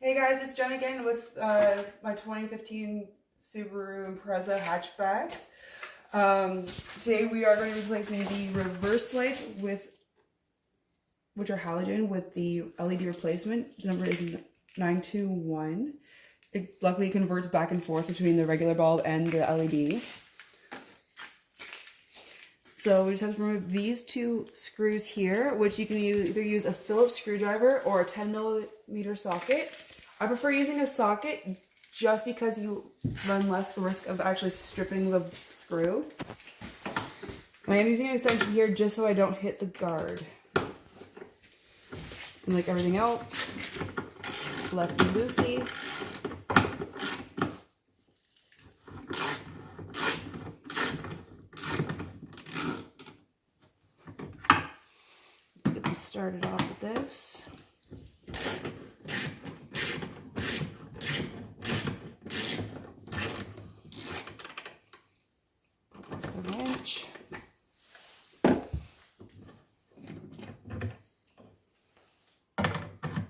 Hey guys, it's Jenn again with my 2015 Subaru Impreza hatchback. Today we are going to be replacing the reverse lights which are halogen with the LED replacement. The number is 921. It luckily converts back and forth between the regular bulb and the LED. So we just have to remove these two screws here, which you can either use a Phillips screwdriver or a 10mm socket. I prefer using a socket just because you run less risk of actually stripping the screw. And I am using an extension here just so I don't hit the guard. And like everything else, lefty-loosey. Get them started off with this.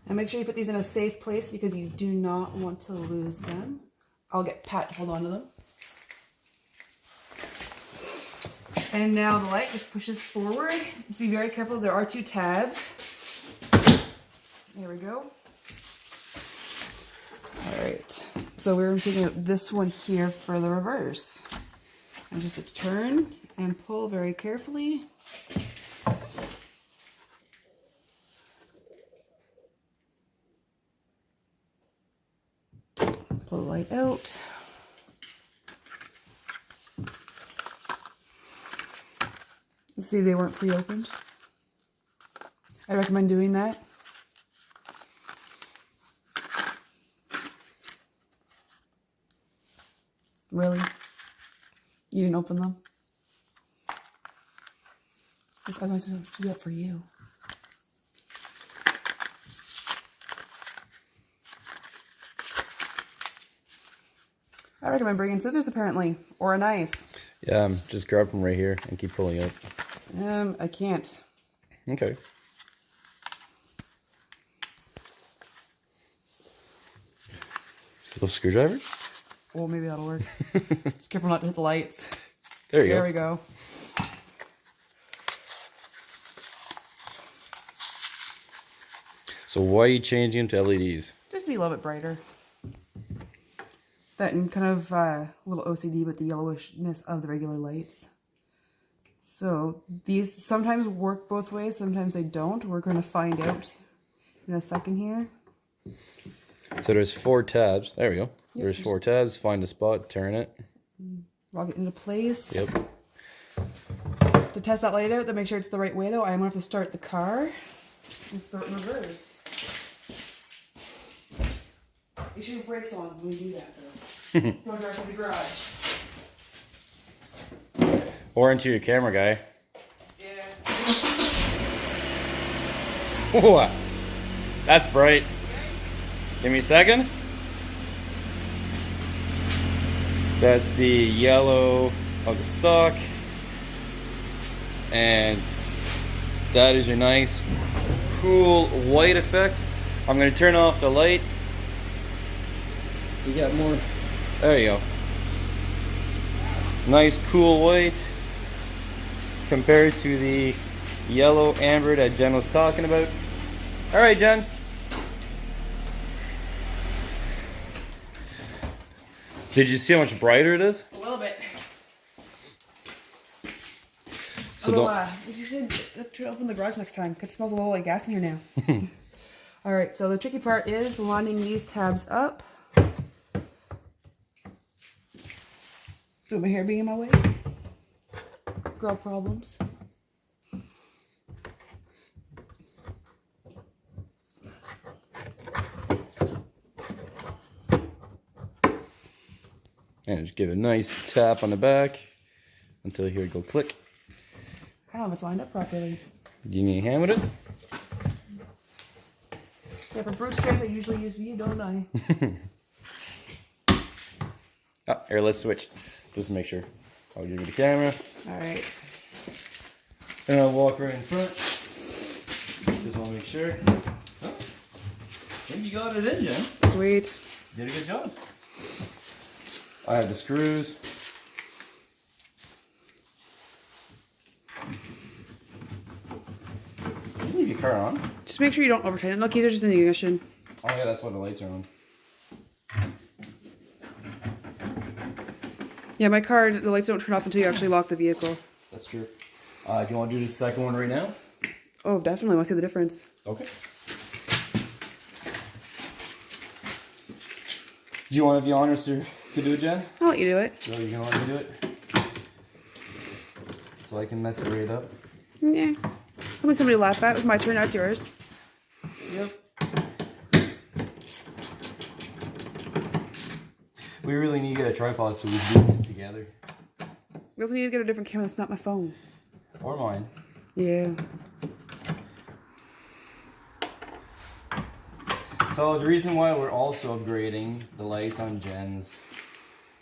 And make sure you put these in a safe place because you do not want to lose them. I'll get Pat to hold on to them. And now the light just pushes forward. Just be very careful. There are two tabs. There we go. All right. So we're taking out this one here for the reverse. And just to turn and pull very carefully. Pull the light out. See, they weren't pre-opened. I recommend doing that. Really? You didn't open them? I was going to do that for you. I recommend bringing scissors apparently, or a knife. Yeah, just grab from right here and keep pulling out. I can't. Okay. Little screwdriver? Well, maybe that'll work. Just careful not to hit the lights. There you go. There we go. So why are you changing them to LEDs? Just to be a little bit brighter. That and kind of a little OCD with the yellowishness of the regular lights. So these sometimes work both ways, sometimes they don't. We're going to find out in a second here. So there's 4 tabs. There we go. Yep, There's 4 tabs. Find a spot, turn it. Lock it into place. Yep. To test that light out, to make sure it's the right way though, I'm going to have to start the car and throw it in reverse. Make sure your brakes on when you do that though. Don't drive to the garage. Or into your camera guy. Yeah. Whoa, that's bright. Give me a second. That's the yellow of the stock. And that is your nice, cool white effect. I'm going to turn off the light. You got more. There you go. Nice, cool white. Compared to the yellow amber that Jen was talking about. Alright, Jen. Did you see how much brighter it is? A little bit. So although, you should try to open the garage next time. It smells a little like gas in here now. Alright, so the tricky part is lining these tabs up. With my hair being in my way. Girl problems. And just give it a nice tap on the back until you hear it go click. I don't know if it's lined up properly. Do you need a hand with it? Yeah, for brute strength I usually use you, don't I? Oh, here, let's switch. Just to make sure. I'll give you the camera. Alright. And I'll walk right in front. Just want to make sure. Oh. think you got it in, Jen. Sweet. Did a good job. I have the screws. Did you leave your car on? Just make sure you don't over tighten it. Look, these are just in the ignition. Oh yeah, that's why the lights are on. Yeah, my car, the lights don't turn off until you actually lock the vehicle. That's true. If you want to do the second one right now? Oh, definitely. I want to see the difference. Okay. Do you want to have the honors to do it, Jen? I'll let you do it. So you're going to let me do it? So I can mess it right up? Yeah. Hoping somebody laugh at. It was my turn, now it's yours. Yep. We really need to get a tripod so we can do this together. We also need to get a different camera that's not my phone. Or mine. Yeah. So the reason why we're also upgrading the lights on Jen's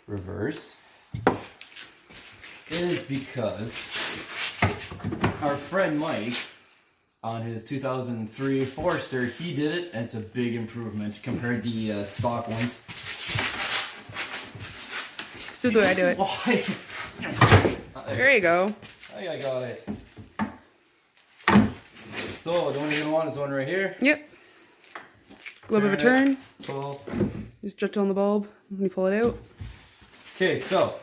reverse is because our friend Mike on his 2003 Forester, he did it and it's a big improvement compared to the stock ones. Still the way I do it. Why? There you go. Hey, I got it. So the one you're gonna want is one right here. Yep. A little bit of a turn. Pull. Just stretch on the bulb when you pull it out. Okay, so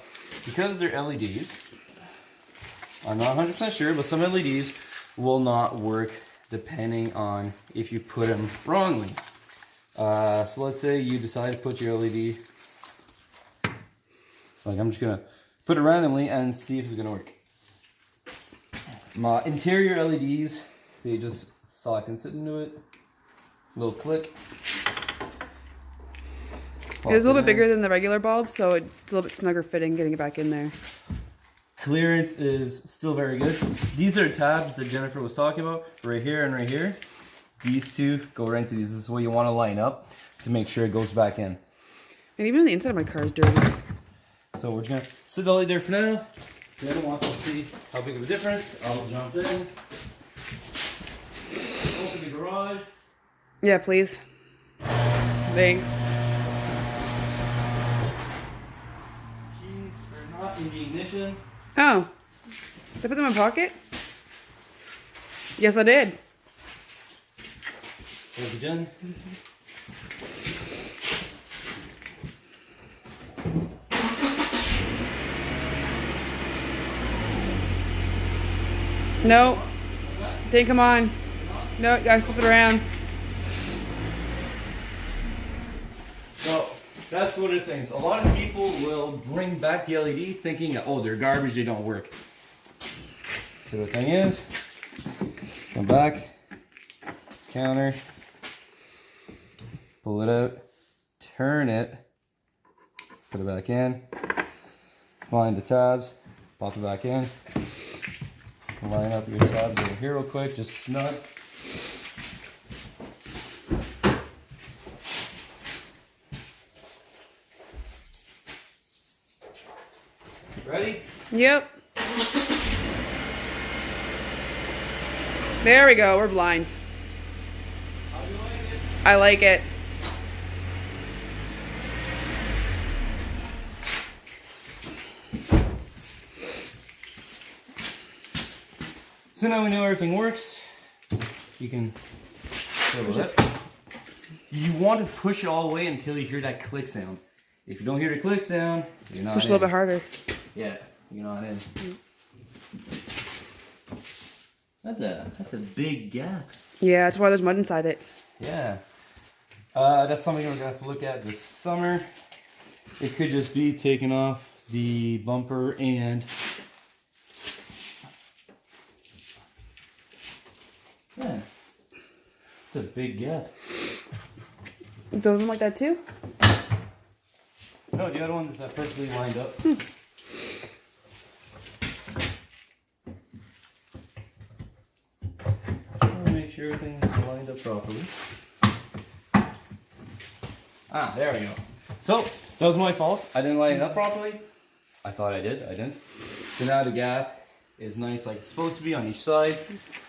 because they're LEDs, I'm not 100% sure, but some LEDs will not work depending on if you put them wrongly. So let's say you decide to put your LED, like I'm just gonna put it randomly and see if it's gonna work. My interior LEDs, see, just sockets into it, little click. It's a little bit bigger than the regular bulb, so it's a little bit snugger fitting getting it back in there. Clearance is still very good. These are tabs that Jennifer was talking about, right here and right here. These two go right into these. This is what you want to line up to make sure it goes back in. And even the inside of my car is dirty. So we're just gonna sit the light there for now. Jen wants to see how big of a difference. I'll jump in. Open the garage. Yeah, please. Thanks. Keys are not in the ignition. Oh. Did I put them in my pocket? Yes, I did. Thank you, Jen. No. Didn't come on. No, you gotta flip it around. So that's one of the things. A lot of people will bring back the LED thinking that, oh, they're garbage, they don't work. So the thing is, come back, counter, pull it out, turn it, put it back in, find the tabs, pop it back in, line up your tabs over here real quick, just snug. Ready? Yep. There we go. We're blind. How do you like it? I like it. So now we know everything works. You can push it. You want to push it all the way until you hear that click sound. If you don't hear the click sound, you're not Push a in. little bit harder. Yeah, you're not in. That's a big gap. Yeah, that's why there's mud inside it. Yeah. That's something we're gonna have to look at this summer. It could just be taking off the bumper and yeah. It's a big gap. Is those one like that too? No, the other one's perfectly lined up. Make sure everything's lined up properly. Ah, there we go. So, that was my fault. I didn't line it up properly. I thought I did. I didn't. So now the gap is nice like it's supposed to be on each side.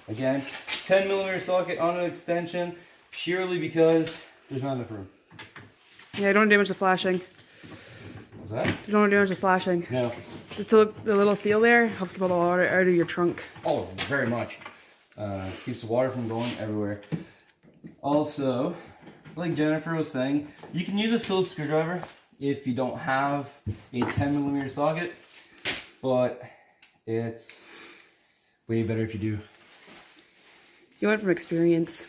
Again, 10mm socket on an extension purely because There's not enough room. Yeah, don't damage the flashing. What's that? You don't damage the flashing. No. Just to look, the little seal there helps keep all the water out of your trunk. Oh, very much. Keeps the water from going everywhere. Also, like Jennifer was saying, you can use a Phillips screwdriver if you don't have a 10mm socket, but it's way better if you do. You went from experience.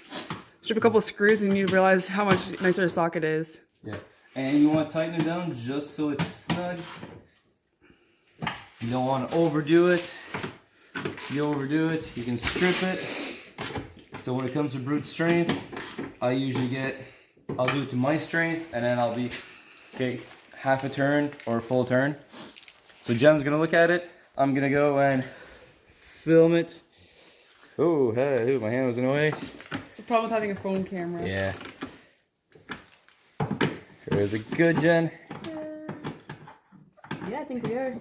Strip a couple of screws and you realize how much nicer a socket is. Yeah, and you want to tighten it down just so it's snug. You don't want to overdo it. If you overdo it, you can strip it. So when it comes to brute strength, I'll do it to my strength, and then I'll be, okay, half a turn or a full turn. So Jenn's gonna look at it. I'm gonna go and film it. Oh, hey, my hand was in the way. It's the problem with having a phone camera. Yeah. Is it good, Jenn? Yeah, I think we are.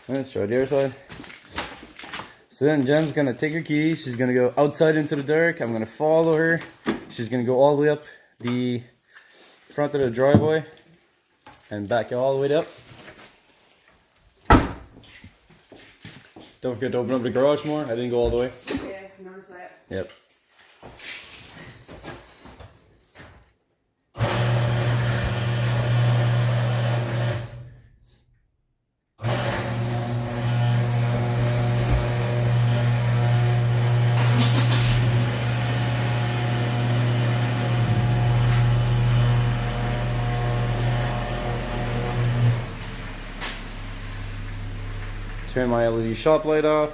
Let's try the other side. So then Jenn's gonna take her keys. She's gonna go outside into the dark. I'm gonna follow her. She's gonna go all the way up the front of the driveway and back all the way up. Don't forget to open up the garage more. I didn't go all the way. Yeah, I noticed that. Yep. Turn my LED shop light off.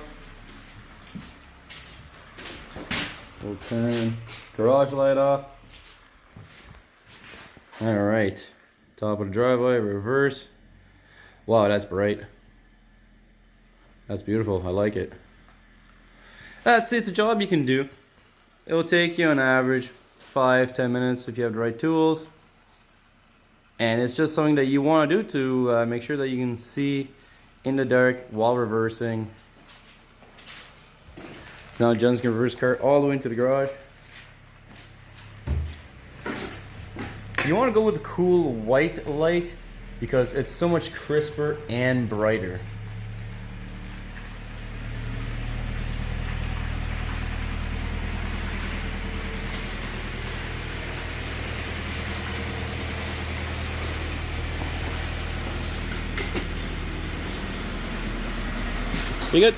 We'll turn garage light off. Alright. Top of the driveway, reverse. Wow, that's bright. That's beautiful. I like it. That's it. It's a job you can do. It will take you on average 5-10 minutes if you have the right tools. And it's just something that you want to do to make sure that you can see in the dark while reversing. Now Jenn's gonna reverse cart all the way into the garage. You want to go with a cool white light because it's so much crisper and brighter. You good?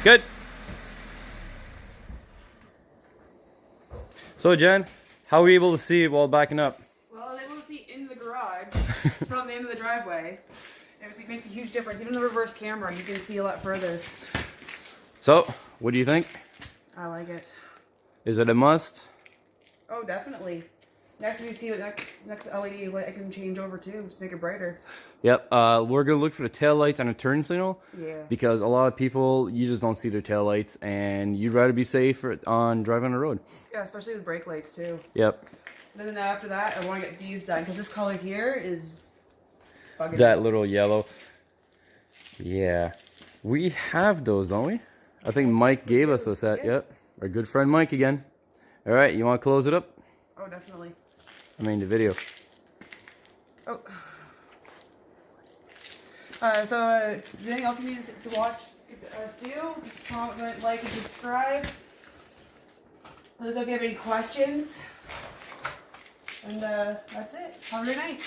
Good. So Jenn, how were you able to see while backing up? Well, I was able to see in the garage from the end of the driveway. It makes a huge difference. Even the reverse camera, you can see a lot further. So, what do you think? I like it. Is it a must? Oh, definitely. Next, if you see what next LED light I can change over too, just make it brighter. Yep. We're gonna look for the tail lights on a turn signal. Yeah. Because a lot of people, you just don't see their tail lights, and you'd rather be safe on driving on the road. Yeah, especially with brake lights too. Yep. And then after that, I want to get these done because this color here is bugging That me. little yellow. Yeah. We have those, don't we? I think Mike gave us a set. Yeah. Yep. Our good friend Mike again. All right. You want to close it up? Oh, definitely. I mean the video. Oh. Anything else you need to watch us do? Just comment, like, and subscribe. Let us know if you have any questions. And that's it. Have a good night.